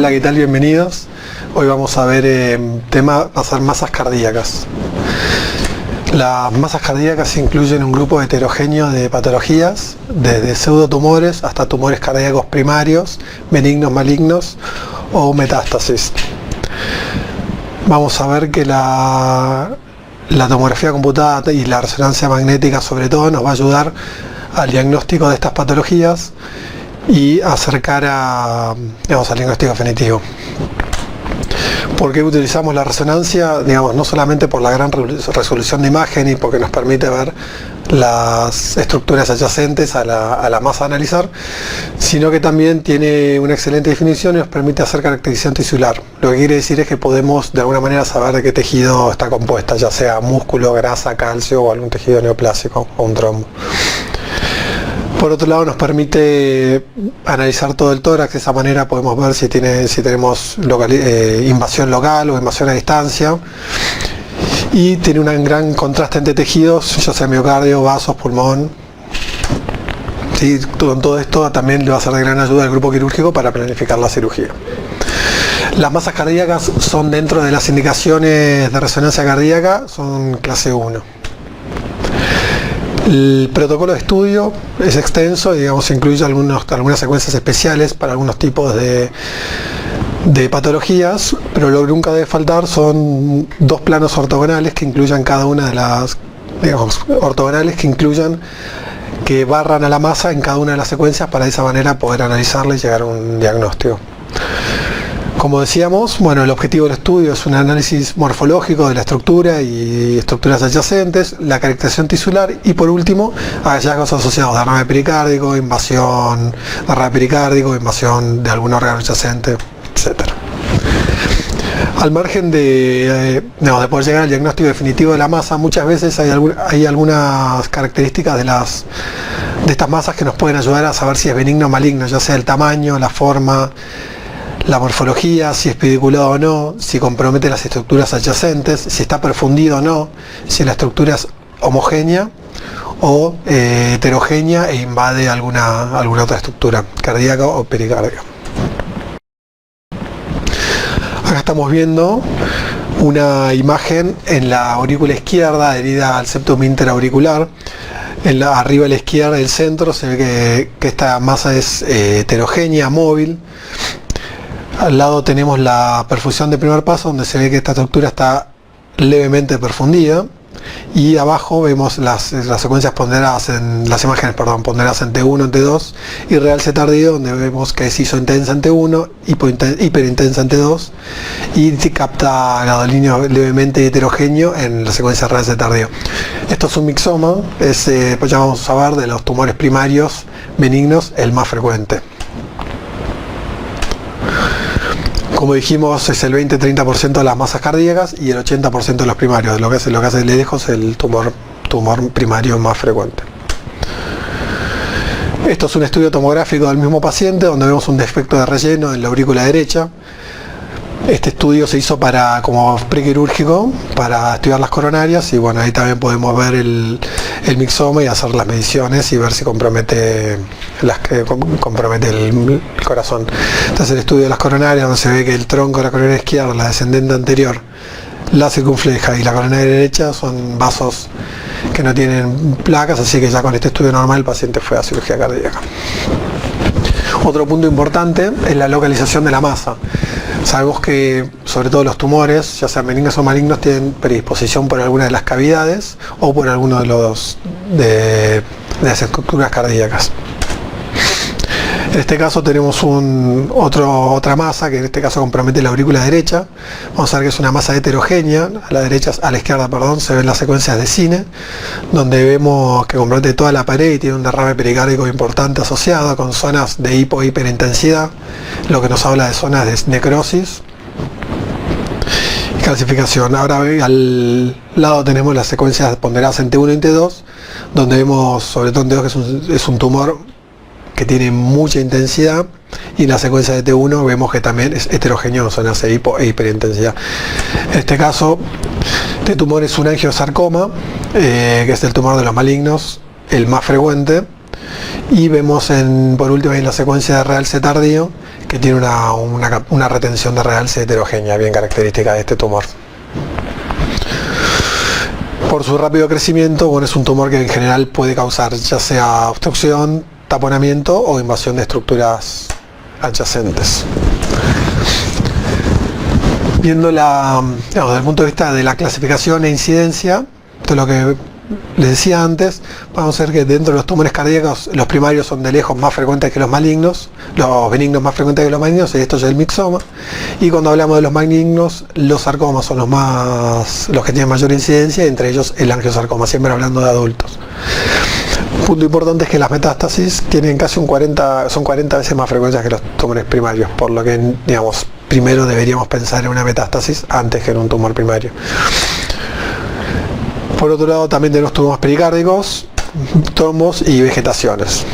Hola, ¿qué tal? Bienvenidos. Hoy vamos a ver va a ser masas cardíacas. Las masas cardíacas incluyen un grupo heterogéneo de patologías, desde pseudotumores hasta tumores cardíacos primarios, benignos, malignos o metástasis. Vamos a ver que la tomografía computada y la resonancia magnética sobre todo nos va a ayudar al diagnóstico de estas patologías y acercar al diagnóstico definitivo. ¿Por qué utilizamos la resonancia? No solamente por la gran resolución de imagen y porque nos permite ver las estructuras adyacentes a la masa a analizar, sino que también tiene una excelente definición y nos permite hacer caracterización tisular. Lo que quiere decir es que podemos de alguna manera saber de qué tejido está compuesta, ya sea músculo, grasa, calcio o algún tejido neoplásico o un trombo. Por otro lado, nos permite analizar todo el tórax. De esa manera podemos ver si tenemos invasión local o invasión a distancia. Y tiene un gran contraste entre tejidos, ya sea miocardio, vasos, pulmón. Sí, con todo esto también le va a ser de gran ayuda al grupo quirúrgico para planificar la cirugía. Las masas cardíacas son dentro de las indicaciones de resonancia cardíaca, son clase 1. El protocolo de estudio es extenso, incluye algunas secuencias especiales para algunos tipos de patologías, pero lo que nunca debe faltar son dos planos ortogonales que incluyan cada una de las, que barran a la masa en cada una de las secuencias para de esa manera poder analizarla y llegar a un diagnóstico. Como decíamos, el objetivo del estudio es un análisis morfológico de la estructura y estructuras adyacentes, la caracterización tisular y por último hallazgos asociados a derrame pericárdico, invasión de algún órgano adyacente, etc. Al margen de poder llegar al diagnóstico definitivo de la masa, muchas veces hay algunas características de estas masas que nos pueden ayudar a saber si es benigno o maligno, ya sea el tamaño, la forma, la morfología, si es pediculado o no, si compromete las estructuras adyacentes, si está perfundido o no, si la estructura es homogénea o heterogénea e invade alguna otra estructura cardíaca o pericárdica. Acá estamos viendo una imagen en la aurícula izquierda adherida al septum interauricular. Arriba a la izquierda del centro se ve que esta masa es heterogénea, móvil. Al lado tenemos la perfusión de primer paso, donde se ve que esta estructura está levemente perfundida. Y abajo vemos las secuencias ponderadas las imágenes ponderadas en T1, en T2 y realce tardío, donde vemos que es isointensa en T1, hiperintensa en T2 y capta gadolinio levemente heterogéneo en la secuencia realce tardío. Esto es un mixoma, pues ya vamos a ver de los tumores primarios benignos el más frecuente. Como dijimos, es el 20-30% de las masas cardíacas y el 80% de los primarios. Lo que hace de lejos el tumor primario más frecuente. Esto es un estudio tomográfico del mismo paciente donde vemos un defecto de relleno en la aurícula derecha. Este estudio se hizo como prequirúrgico para estudiar las coronarias y ahí también podemos ver el mixoma y hacer las mediciones y ver si compromete el corazón. Entonces el estudio de las coronarias, donde se ve que el tronco de la coronaria izquierda, la descendente anterior, la circunfleja y la coronaria derecha son vasos que no tienen placas, así que ya con este estudio normal el paciente fue a cirugía cardíaca. Otro punto importante es la localización de la masa. Sabemos que sobre todo los tumores, ya sean benignos o malignos, tienen predisposición por alguna de las cavidades o por alguno de las estructuras cardíacas. En este caso tenemos otra masa que en este caso compromete la aurícula derecha. Vamos a ver que es una masa heterogénea. A la izquierda, se ven las secuencias de cine, donde vemos que compromete toda la pared y tiene un derrame pericárdico importante asociado con zonas de hiperintensidad, lo que nos habla de zonas de necrosis y calcificación. Ahora al lado tenemos las secuencias ponderadas en T1 y en T2, donde vemos sobre todo en T2 que es un tumor que tiene mucha intensidad, y en la secuencia de T1 vemos que también es heterogéneo en zonas de hiperintensidad. En este caso, este tumor es un angiosarcoma, que es el tumor de los malignos, el más frecuente, y vemos por último en la secuencia de realce tardío que tiene una retención de realce heterogénea, bien característica de este tumor. Por su rápido crecimiento, bueno, es un tumor que en general puede causar ya sea obstrucción, taponamiento o invasión de estructuras adyacentes. Viendo desde el punto de vista de la clasificación e incidencia, de lo que les decía antes, vamos a ver que dentro de los tumores cardíacos los primarios son de lejos más frecuentes que los malignos, los benignos más frecuentes que los malignos, y esto es el mixoma. Y cuando hablamos de los malignos, los sarcomas son los que tienen mayor incidencia, entre ellos el angiosarcoma, siempre hablando de adultos. Un punto importante es que las metástasis tienen casi son 40 veces más frecuentes que los tumores primarios, por lo que, digamos, primero deberíamos pensar en una metástasis antes que en un tumor primario. Por otro lado, también tenemos tumores pericárdicos, trombos y vegetaciones.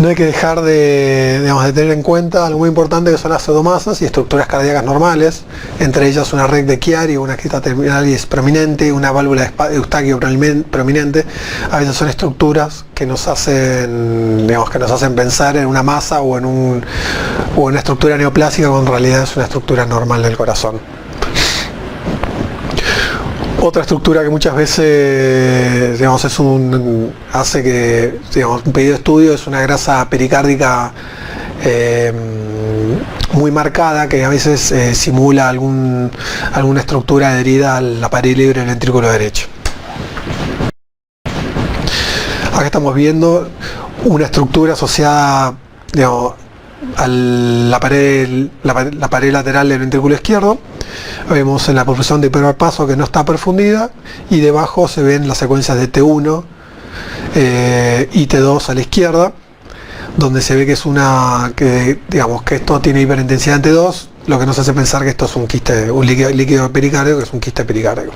No hay que dejar de tener en cuenta algo muy importante, que son las pseudomasas y estructuras cardíacas normales, entre ellas una red de Chiari, una crista terminalis prominente, una válvula de Eustaquio prominente. A veces son estructuras que nos hacen pensar en una masa o en una estructura neoplásica, cuando en realidad es una estructura normal del corazón. Otra estructura que muchas veces, digamos, hace que, digamos, un pedido de estudio es una grasa pericárdica muy marcada, que a veces simula alguna estructura adherida a la pared libre del ventrículo derecho. Acá estamos viendo una estructura asociada, digamos, a la pared lateral del ventrículo izquierdo. Vemos en la perfusión de primer paso que no está perfundida, y debajo se ven las secuencias de T1 y T2 a la izquierda, donde se ve que digamos que esto tiene hiperintensidad en T2, lo que nos hace pensar que esto es un líquido pericárdico, que es un quiste pericárdico.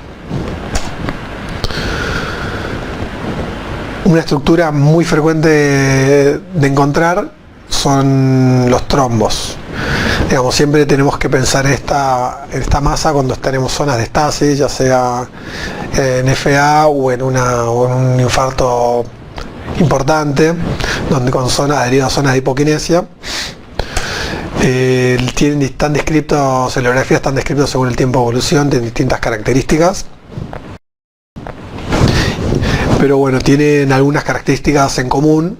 Una estructura muy frecuente de encontrar son los trombos. Digamos, siempre tenemos que pensar en esta masa cuando tenemos zonas de estasis, ya sea en FA o en un infarto importante, donde adherido a zonas de hipoquinesia. Están descritos, en la bibliografía están descritos según el tiempo de evolución, tienen distintas características. Pero bueno, tienen algunas características en común.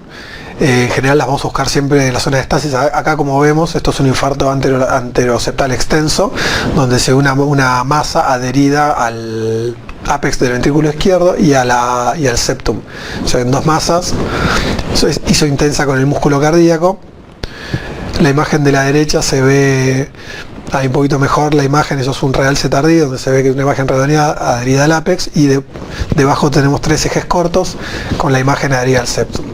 En general las vamos a buscar siempre en la zona de estasis. Acá, como vemos, esto es un infarto anteroseptal extenso, donde se ve una masa adherida al ápex del ventrículo izquierdo y al septum. Son dos masas. Eso hizo intensa con el músculo cardíaco. La imagen de la derecha se ve ahí un poquito mejor la imagen, eso es un realce tardío, donde se ve que es una imagen redondeada adherida al ápex, y debajo tenemos tres ejes cortos con la imagen adherida al septum.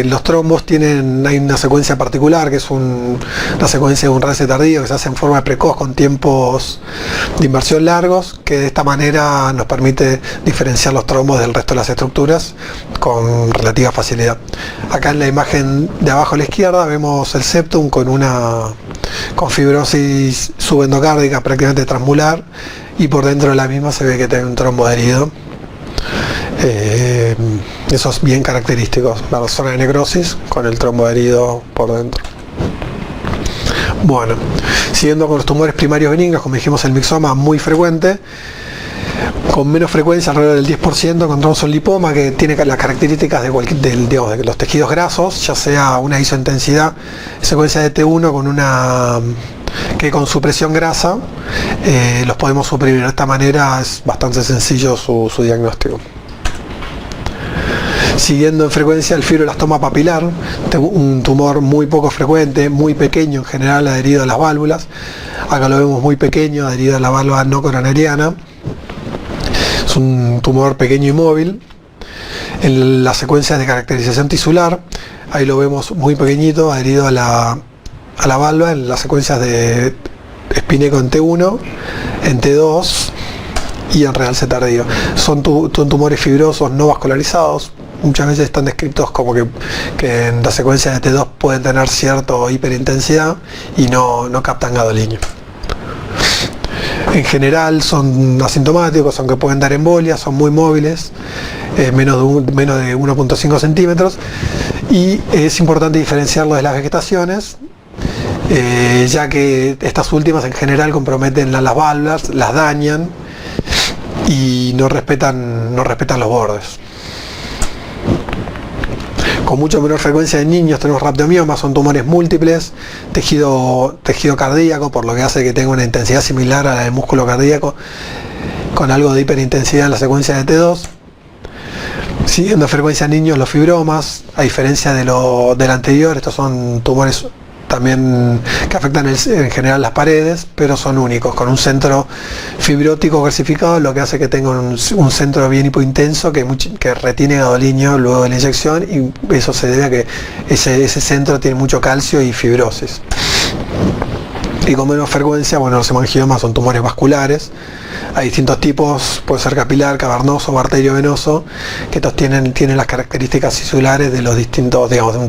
Los trombos hay una secuencia particular, que es una secuencia de un realce tardío que se hace en forma precoz con tiempos de inversión largos, que de esta manera nos permite diferenciar los trombos del resto de las estructuras con relativa facilidad. Acá en la imagen de abajo a la izquierda vemos el septum con fibrosis subendocárdica prácticamente transmular, y por dentro de la misma se ve que tiene un trombo adherido. Eso es bien característico, la zona de necrosis con el trombo adherido por dentro. Bueno, siguiendo con los tumores primarios benignos, como dijimos, el mixoma muy frecuente, con menos frecuencia, alrededor del 10%, encontramos un lipoma que tiene las características de los tejidos grasos, ya sea una isointensidad, secuencia de T1 con supresión grasa, los podemos suprimir. De esta manera es bastante sencillo su diagnóstico. Siguiendo en frecuencia, el fibroelastoma papilar, un tumor muy poco frecuente, muy pequeño en general, adherido a las válvulas. Acá lo vemos muy pequeño, adherido a la válvula no coronariana. Es un tumor pequeño y móvil. En las secuencias de caracterización tisular, ahí lo vemos muy pequeñito, adherido a la válvula, en las secuencias de Spineco en T1, en T2 y en realce tardío. Son tumores fibrosos no vascularizados. Muchas veces están descritos como que en la secuencia de T2 pueden tener cierta hiperintensidad y no captan gadolinio. En general son asintomáticos, aunque pueden dar embolias, son muy móviles, menos de 1.5 centímetros, y es importante diferenciarlo de las vegetaciones, ya que estas últimas en general comprometen las válvulas, las dañan y no respetan los bordes. Con mucho menor frecuencia en niños tenemos rhabdomiomas, son tumores múltiples, tejido cardíaco, por lo que hace que tenga una intensidad similar a la del músculo cardíaco, con algo de hiperintensidad en la secuencia de T2. Siguiendo frecuencia en niños los fibromas, a diferencia del anterior, estos son tumores también que afectan en general las paredes, pero son únicos, con un centro fibrótico calcificado, lo que hace que tengan un centro bien hipointenso que retiene gadolinium luego de la inyección, y eso se debe a que ese centro tiene mucho calcio y fibrosis. Y con menos frecuencia, bueno, los hemangiomas son tumores vasculares. Hay distintos tipos, puede ser capilar, cavernoso o arteriovenoso, que estos tienen las características tisulares de los distintos, digamos, de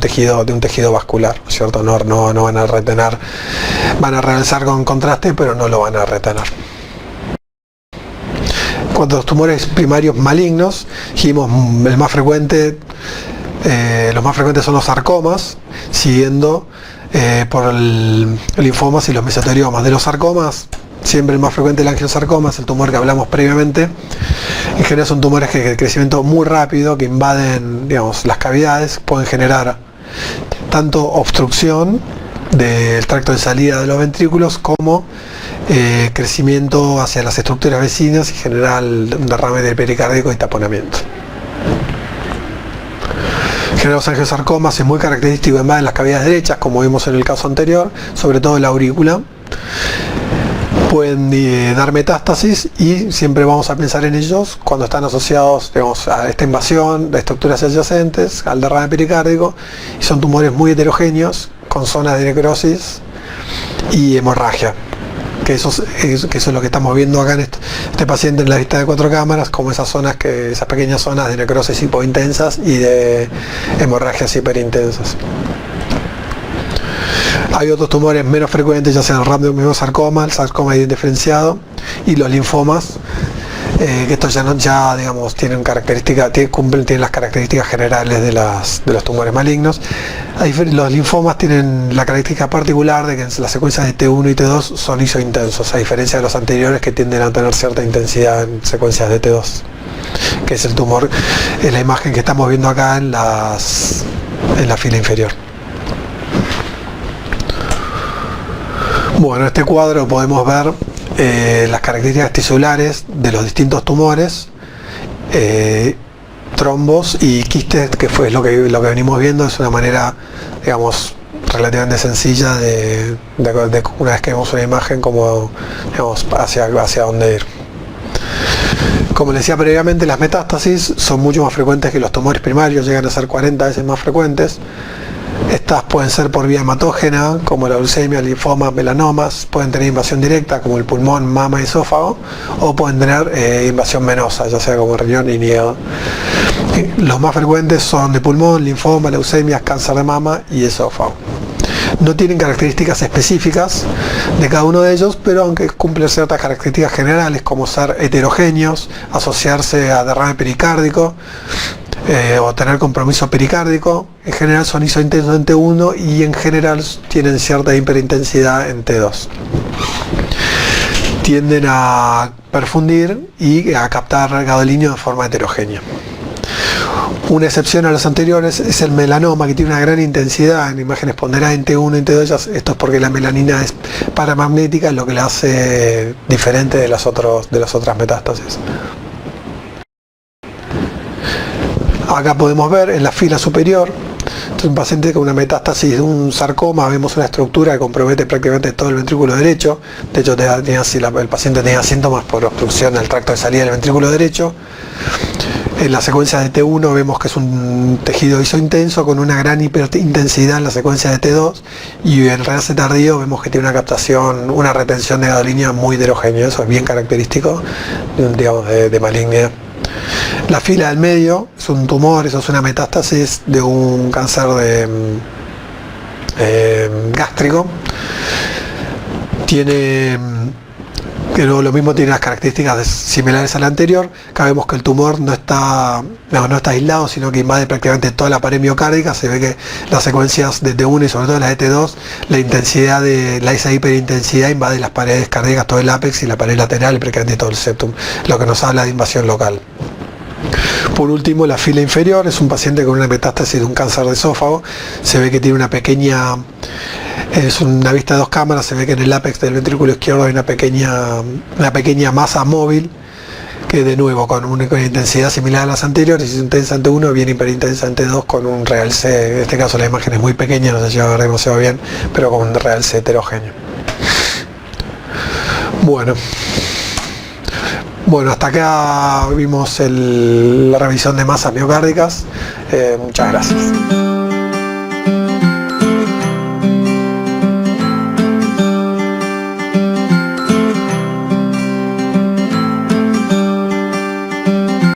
un tejido vascular, ¿cierto? No van a retener, van a realzar con contraste, pero no lo van a retener. Cuanto a los tumores primarios malignos, dijimos los más frecuentes son los sarcomas, siguiendo por el linfomas y los mesoteliomas. De los sarcomas, siempre el más frecuente, el angiosarcoma, es el tumor que hablamos previamente. En general son tumores de crecimiento muy rápido, que invaden, digamos, las cavidades, pueden generar tanto obstrucción del tracto de salida de los ventrículos como crecimiento hacia las estructuras vecinas y generar un derrame del pericárdico y taponamiento. En general, los angiosarcomas es muy característico además en las cavidades derechas, como vimos en el caso anterior, sobre todo en la aurícula. Pueden dar metástasis y siempre vamos a pensar en ellos cuando están asociados, digamos, a esta invasión de estructuras adyacentes, al derrame pericárdico, y son tumores muy heterogéneos, con zonas de necrosis y hemorragia. Que eso es lo que estamos viendo acá en este paciente en la vista de 4 cámaras, como esas pequeñas zonas de necrosis hipointensas y de hemorragias hiperintensas. Hay otros tumores menos frecuentes, ya sea el rhabdomyosarcoma, el sarcoma diferenciado y los linfomas, que estos ya digamos tienen las características generales de los tumores malignos. Los linfomas tienen la característica particular de que las secuencias de T1 y T2 son isointensos, a diferencia de los anteriores que tienden a tener cierta intensidad en secuencias de T2, que es el tumor, es la imagen que estamos viendo acá en la fila inferior. Bueno, en este cuadro podemos ver las características tisulares de los distintos tumores, trombos y quistes, que fue lo que venimos viendo. Es una manera, digamos, relativamente sencilla de una vez que vemos una imagen, como, digamos, hacia dónde ir. Como les decía previamente, las metástasis son mucho más frecuentes que los tumores primarios, llegan a ser 40 veces más frecuentes. Estas pueden ser por vía hematógena, como la leucemia, linfomas, melanomas, pueden tener invasión directa, como el pulmón, mama y esófago, o pueden tener invasión venosa, ya sea como riñón y hígado. Los más frecuentes son de pulmón, linfoma, leucemias, cáncer de mama y esófago. No tienen características específicas de cada uno de ellos, pero aunque cumplen ciertas características generales, como ser heterogéneos, asociarse a derrame pericárdico, o tener compromiso pericárdico, en general son isointensos en T1 y en general tienen cierta hiperintensidad en T2. Tienden a perfundir y a captar gadolinium de forma heterogénea. Una excepción a los anteriores es el melanoma, que tiene una gran intensidad en imágenes ponderadas en T1 y en T2. Esto es porque la melanina es paramagnética, lo que la hace diferente de las otras metástasis. Acá podemos ver en la fila superior, un paciente con una metástasis de un sarcoma, vemos una estructura que compromete prácticamente todo el ventrículo derecho. De hecho, el paciente tenía síntomas por obstrucción del tracto de salida del ventrículo derecho. En la secuencia de T1 vemos que es un tejido isointenso con una gran hiperintensidad en la secuencia de T2, y en realce tardío vemos que tiene una retención de gadolinium muy heterogénea. Eso es bien característico, digamos, de malignidad. La fila del medio es un tumor, eso es una metástasis de un cáncer gástrico. Tiene que no, lo mismo tiene las características similares a la anterior. Acá vemos que el tumor no está aislado, sino que invade prácticamente toda la pared miocárdica. Se ve que las secuencias de T1 y sobre todo la de T2, esa hiperintensidad invade las paredes cardíacas, todo el ápex y la pared lateral y prácticamente todo el septum, lo que nos habla de invasión local. Por último, la fila inferior es un paciente con una metástasis de un cáncer de esófago. Se ve que tiene es una vista de 2 cámaras. Se ve que en el ápex del ventrículo izquierdo hay una pequeña masa móvil, que de nuevo con una intensidad similar a las anteriores, es intensa ante 1, bien hiperintensa ante 2, con un realce. En este caso la imagen es muy pequeña, no se llega a ver demasiado bien, pero con un realce heterogéneo. Bueno, hasta acá vimos la revisión de masas miocárdicas. Muchas gracias.